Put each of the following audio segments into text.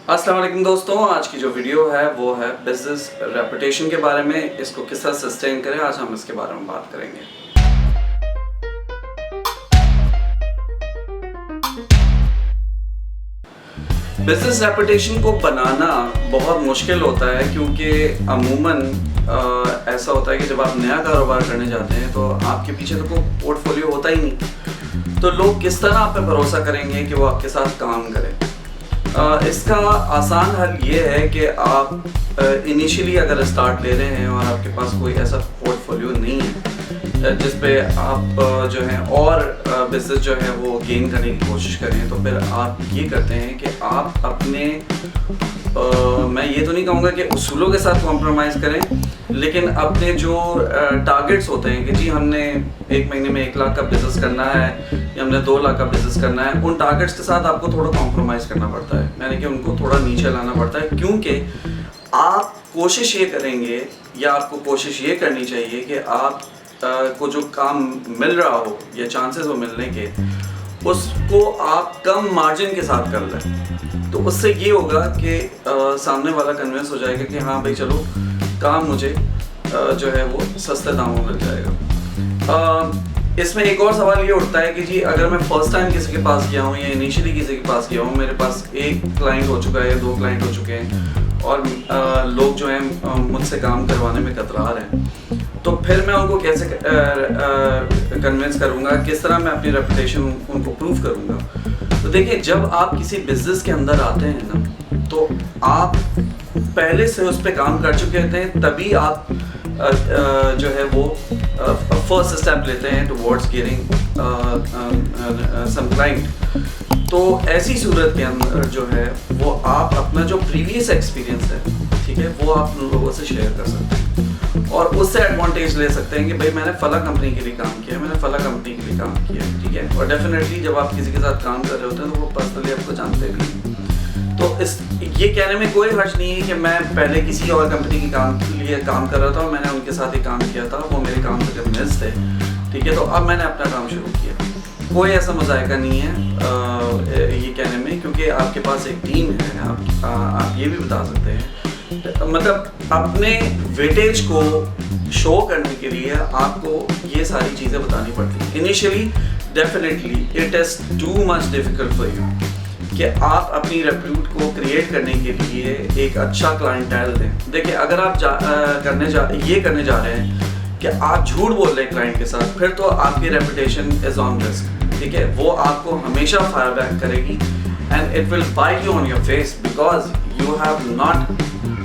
अस्सलाम वालेकुम दोस्तों, आज की जो वीडियो है वो है बिजनेस रेपुटेशन के बारे में। इसको किस तरह सस्टेन करें, आज हम इसके बारे में बात करेंगे। बिजनेस रेपुटेशन को बनाना बहुत मुश्किल होता है क्योंकि अमूमन ऐसा होता है कि जब आप नया कारोबार करने जाते हैं तो आपके पीछे तो कोई पोर्टफोलियो होता ही नहीं, तो लोग किस तरह आप पे भरोसा करेंगे कि वो आपके साथ काम करें। इसका आसान हल ये है कि आप इनिशियली अगर स्टार्ट ले रहे हैं और आपके पास कोई ऐसा पोर्टफोलियो नहीं है जिस पे आप जो है और बिजनेस जो है वो गेन करने की कोशिश करें, तो फिर आप ये करते हैं कि आप अपने मैं ये तो नहीं कहूँगा कि उसूलों के साथ कॉम्प्रोमाइज़ करें, लेकिन अपने जो टारगेट्स होते हैं कि जी हमने एक महीने में 1 लाख का बिज़नेस करना है या हमने 2 लाख का बिज़नेस करना है, उन टारगेट्स के साथ आपको थोड़ा कॉम्प्रोमाइज़ करना पड़ता है, यानी कि उनको थोड़ा नीचे लाना पड़ता है। क्योंकि आप कोशिश ये करेंगे या आपको कोशिश ये करनी चाहिए कि आप को जो काम मिल रहा हो या चांसेस हो मिलने के, उसको आप कम मार्जिन के साथ कर लें। तो उससे ये होगा कि सामने वाला कन्विंस हो जाएगा कि हाँ भाई चलो काम मुझे जो है वो सस्ते दामों में मिल जाएगा। इसमें एक और सवाल ये उठता है कि जी अगर मैं फर्स्ट टाइम किसी के पास गया हूँ या इनिशियली किसी के पास गया हूँ, मेरे पास 1 क्लाइंट हो चुका है या 2 क्लाइंट हो चुके हैं और लोग जो हैं मुझसे काम करवाने में कतरा रहे हैं, तो फिर मैं उनको कैसे कन्विंस करूँगा, किस तरह मैं अपनी रेपुटेशन उनको प्रूव करूँगा। तो देखिए, जब आप किसी बिजनेस के अंदर आते हैं ना, तो आप पहले से उस पर काम कर चुके होते हैं, तभी आप जो है वो फर्स्ट स्टेप लेते हैं टुवर्ड्स गेटिंग सम क्लाइंट। तो ऐसी सूरत के अंदर जो है वो आप अपना जो प्रीवियस एक्सपीरियंस है, ठीक है, वो आप लोगों से शेयर कर सकते हैं और उससे एडवांटेज ले सकते हैं कि भाई मैंने फला कंपनी के लिए काम किया, मैंने फला कंपनी के लिए काम किया, ठीक है। और डेफिनेटली जब आप किसी के साथ काम कर रहे होते हैं तो वो पर्सनली आपको जानते भी हैं। तो इस ये कहने में कोई हर्ज नहीं है कि मैं पहले किसी और कंपनी के लिए काम कर रहा था और मैंने उनके साथ ही काम किया था, वो मेरे काम से कन्विंस थे, ठीक है, तो अब मैंने अपना काम शुरू किया। कोई ऐसा मज़ायका नहीं है ये कहने में, क्योंकि आपके पास एक टीम है। आप ये भी बता सकते हैं, मतलब अपने वेटेज को शो करने के लिए आपको ये सारी चीज़ें बतानी पड़ती हैं। Initially definitely it is too much difficult for you कि आप अपनी रेप्यूट को क्रिएट करने के लिए एक अच्छा क्लाइंटेल दें। देखिए, अगर आप करने जा रहे हैं कि आप झूठ बोल रहे हैं क्लाइंट के साथ, फिर तो आपकी रेपुटेशन इज ऑन रिस्क, ठीक है। वो आपको हमेशा फायर बैक करेगी and it will bite you on your face because you have not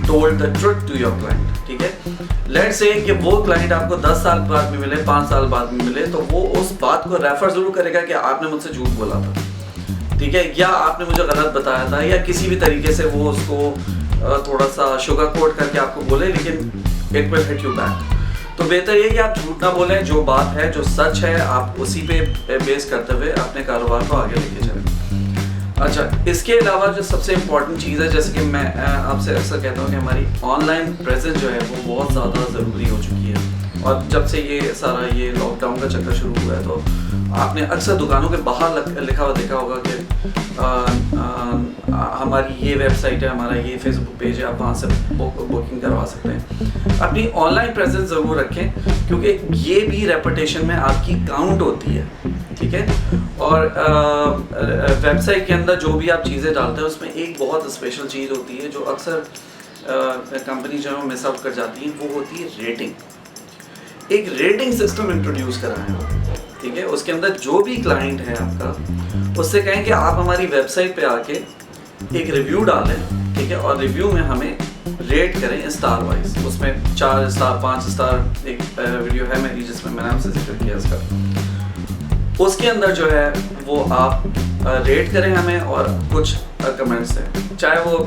told the truth to your client, ठीक है। लेट्स से कि वो क्लाइंट आपको 10 साल बाद में मिले, 5 साल बाद में मिले, तो वो उस बात को रेफर जरूर करेगा कि आपने मुझसे झूठ बोला था, ठीक है, या आपने मुझे गलत बताया था, या किसी भी तरीके से वो उसको थोड़ा सा शुगर कोट करके आपको बोले, लेकिन it will hit you back. तो बेहतर ये कि आप झूठ ना बोलें, जो बात है, जो सच है, आप उसी पे बेस करते हुए अपने कारोबार को आगे लेके चलें। अच्छा, इसके अलावा जो सबसे इम्पॉर्टेंट चीज़ है, जैसे कि मैं आपसे अक्सर कहता हूँ कि हमारी ऑनलाइन प्रेजेंस जो है वो बहुत ज़्यादा ज़रूरी हो चुकी है। और जब से ये सारा ये लॉकडाउन का चक्कर शुरू हुआ है, तो आपने अक्सर दुकानों के बाहर लिखा हुआ देखा होगा कि हमारी ये वेबसाइट है, हमारा ये फेसबुक पेज है, आप वहाँ से बुकिंग करवा सकते हैं। अपनी ऑनलाइन प्रेजेंस ज़रूर रखें, क्योंकि ये भी रेपुटेशन में आपकी काउंट होती है, ठीक है। और वेबसाइट के अंदर जो भी आप चीज़ें डालते हैं, उसमें एक बहुत स्पेशल चीज़ होती है जो अक्सर कंपनी जो है मिस आउट कर जाती है, वो होती है रेटिंग। एक रेटिंग सिस्टम इंट्रोड्यूस कराएं, ठीक है। उसके अंदर जो भी क्लाइंट है आपका, उससे कहें कि आप हमारी वेबसाइट पे आके एक रिव्यू डालें, ठीक है, और रिव्यू में हमें रेट करें स्टार वाइज। उसमें 4 स्टार 5 स्टार एक वीडियो है मेरी जिसमें मैंने आपसे जिक्र किया इसका। उसके अंदर जो है वो आप रेट करें हमें और कुछ कमेंट्स दें, चाहे वो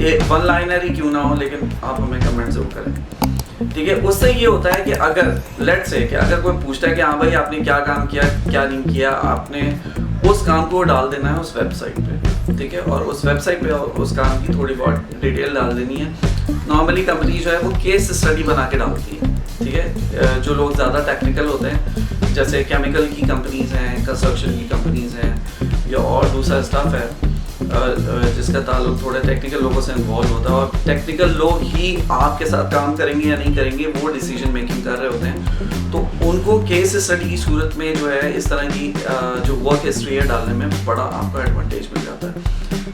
1 लाइनर ही क्यों ना हो, लेकिन आप हमें कमेंट जरूर करें, ठीक है। उससे ये होता है कि अगर लेट्स से कि अगर कोई पूछता है कि हाँ भाई आपने क्या काम किया, क्या नहीं किया, आपने उस काम को डाल देना है उस वेबसाइट पे, ठीक है। और उस वेबसाइट पे उस काम की थोड़ी बहुत डिटेल डाल देनी है। नॉर्मली कंपनी जो है वो केस स्टडी बना के डालती है, ठीक है। जो लोग ज़्यादा टेक्निकल होते हैं, जैसे केमिकल की कंपनीज़ हैं, कंस्ट्रक्शन की कंपनीज़ हैं, या और दूसरा स्टाफ है, जिसका ताल्लुक थोड़े टेक्निकल लोगों से इन्वॉल्व होता है, और टेक्निकल लोग ही आपके साथ काम करेंगे या नहीं करेंगे वो डिसीजन मेकिंग कर रहे होते हैं। तो उनको केस स्टडी की सूरत में जो है इस तरह की जो वर्क हिस्ट्री है डालने में बड़ा आपको एडवांटेज मिल जाता है।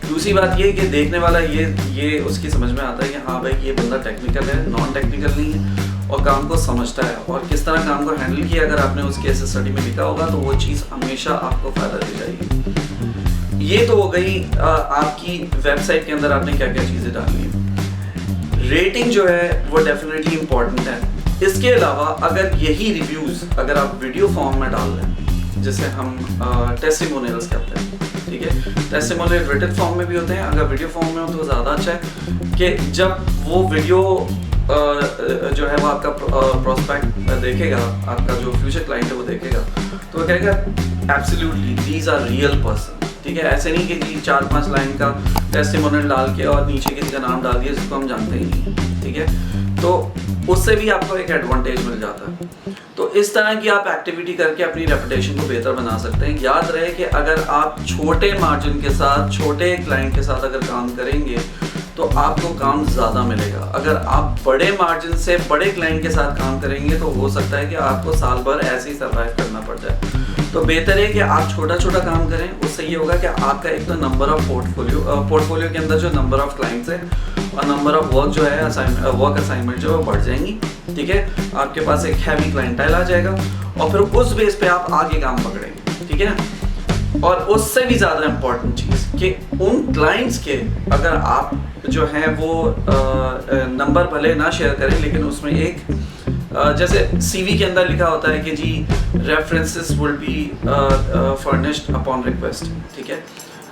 दूसरी बात ये कि देखने वाला ये उसकी समझ में आता है कि हाँ भाई ये बंदा टेक्निकल है, नॉन टेक्निकल नहीं है, और काम को समझता है और किस तरह काम को हैंडल किया। अगर आपने उस केस स्टडी में लिखा होगा तो वो चीज़ हमेशा आपको फ़ायदा दे जाएगी। ये तो हो गई आपकी वेबसाइट के अंदर आपने क्या क्या चीज़ें डालनी है। रेटिंग जो है वो डेफिनेटली इम्पॉर्टेंट है। इसके अलावा अगर यही रिव्यूज़ अगर आप वीडियो फॉर्म में डाल दें, जिसे हम टेस्टिमोनियल्स कहते हैं, ठीक है, टेस्टिमोनियल रिटन फॉर्म में भी होते हैं, अगर वीडियो फॉर्म में हो तो ज़्यादा अच्छा है कि जब वो वीडियो जो है वो आपका प्रोस्पेक्ट देखेगा, आपका जो फ्यूचर क्लाइंट है वो देखेगा तो वो कहेगा absolutely these are real person. ठीक है, ऐसे नहीं कि 4-5 लाइन का टेस्टिमोनियल डाल के और नीचे किसी का नाम डाल दिया जिसको हम जानते ही नहीं। ठीक है, तो उससे भी आपको एक एडवांटेज मिल जाता है। तो इस तरह की आप एक्टिविटी करके अपनी रेपुटेशन को बेहतर बना सकते हैं। याद रहे कि अगर आप छोटे मार्जिन के साथ छोटे क्लाइंट के साथ अगर काम करेंगे तो आपको काम ज़्यादा मिलेगा। अगर आप बड़े मार्जिन से बड़े क्लाइंट के साथ काम करेंगे तो हो सकता है कि आपको साल भर ऐसे ही सर्वाइव करना पड़ जाए। तो बेहतर है कि आप छोटा छोटा काम करें, उससे ये होगा कि आपका एक तो नंबर ऑफ पोर्टफोलियो के अंदर जो नंबर ऑफ क्लाइंट्स है और नंबर ऑफ वर्क जो है वर्क असाइनमेंट जो है बढ़ जाएंगी। ठीक है, आपके पास एक हैवी क्लाइंटाइल आ जाएगा और फिर उस बेस पे आप आगे काम पकड़ेंगे। ठीक है ना, और उससे भी ज़्यादा इम्पोर्टेंट चीज़ कि उन क्लाइंट्स के अगर आप जो है वो नंबर भले ना शेयर करें लेकिन उसमें एक जैसे सीवी के अंदर लिखा होता है कि जी references will be furnished upon request. ठीक है,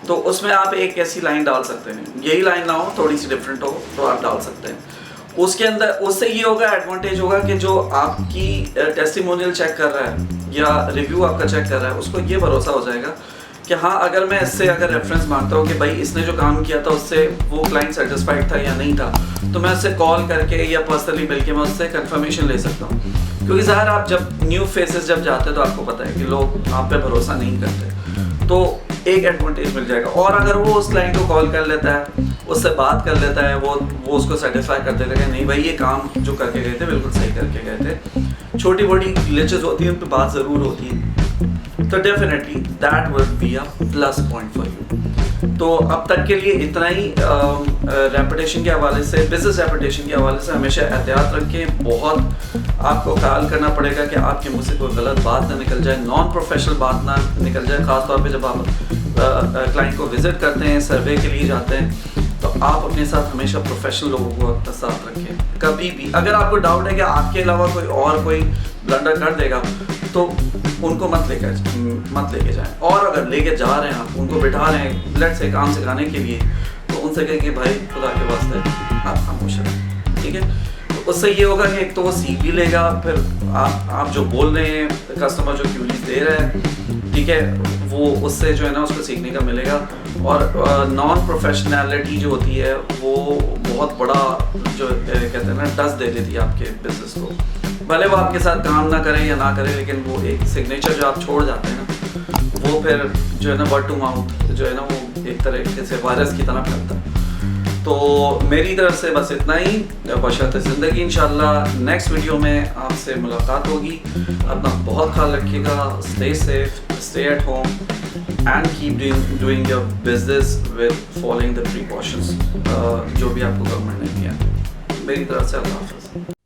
तो उसमें आप एक ऐसी लाइन डाल सकते हैं, यही लाइन ना हो थोड़ी सी डिफरेंट हो तो आप डाल सकते हैं। उसके अंदर उससे ये होगा एडवांटेज होगा कि जो आपकी टेस्टिमोनियल चेक कर रहा है या रिव्यू आपका चेक कर रहा है उसको ये भरोसा हो जाएगा कि हाँ अगर मैं इससे अगर रेफरेंस मांगता हूँ कि भाई इसने जो काम किया था उससे वो क्लाइंट सेटिस्फाइड था या नहीं था, तो मैं उससे कॉल करके या पर्सनली मिलके मैं उससे कंफर्मेशन ले सकता हूँ। क्योंकि ज़ाहिर आप जब न्यू फेसेस जब जाते हैं तो आपको पता है कि लोग आप पे भरोसा नहीं करते, तो एक एडवांटेज मिल जाएगा। और अगर वो उस क्लाइंट को कॉल कर लेता है, उससे बात कर लेता है, वो उसको सेटिस्फाई कर देता है कि नहीं भाई ये काम जो करके गए थे बिल्कुल सही करके गए थे, छोटी मोटी ग्लिचेस होती हैं उन पर बात ज़रूर होती है, तो definitely that will be a plus point for you. तो अब तक के लिए इतना ही। रेपुटेशन के हवाले से, बिजनेस रेपुटेशन के हवाले से हमेशा एहतियात रखें। बहुत आपको ख्याल करना पड़ेगा कि आपके मुँह से कोई गलत बात ना निकल जाए, नॉन प्रोफेशनल बात ना निकल जाए। ख़ासतौर पे जब आप क्लाइंट को विज़िट करते हैं, सर्वे के लिए जाते हैं, तो आप अपने साथ हमेशा प्रोफेशनल लोगों को अपने साथ रखें। कभी भी अगर आपको डाउट है कि आपके अलावा कोई ब्लंडर कर देगा तो उनको मत लेके जाएं। और अगर लेके जा रहे हैं आप, उनको बिठा रहे हैं लेट्स से काम सिखाने के लिए, तो उनसे कहें कि भाई खुदा के वास्ते आप खामोश रहें। ठीक है, तो उससे ये होगा कि एक तो वो सीख भी लेगा, फिर आप जो बोल रहे हैं कस्टमर जो क्यूरीज दे रहा है, ठीक है, वो उससे जो है ना उसको सीखने का मिलेगा। और नॉन प्रोफेशनैलिटी जो होती है वो बहुत बड़ा जो कहते हैं ना टच दे देती है आपके बिजनेस को। भले वो आपके साथ काम ना करें या ना करें, लेकिन वो एक सिग्नेचर जो आप छोड़ जाते हैं ना, वो फिर जो है ना वर्ड टू माउथ जो है ना वो एक तरीके से वायरस की तरह फैलता है। तो मेरी तरफ से बस इतना ही। बशर्त ज़िंदगी इंशाल्लाह नेक्स्ट वीडियो में आपसे मुलाकात होगी। अपना बहुत ख्याल रखिएगा, stay safe, stay at home and keep doing your business with following the precautions जो भी आपको गवर्नमेंट ने दिया। मेरी तरफ से अल्लाह हाफ़िज़।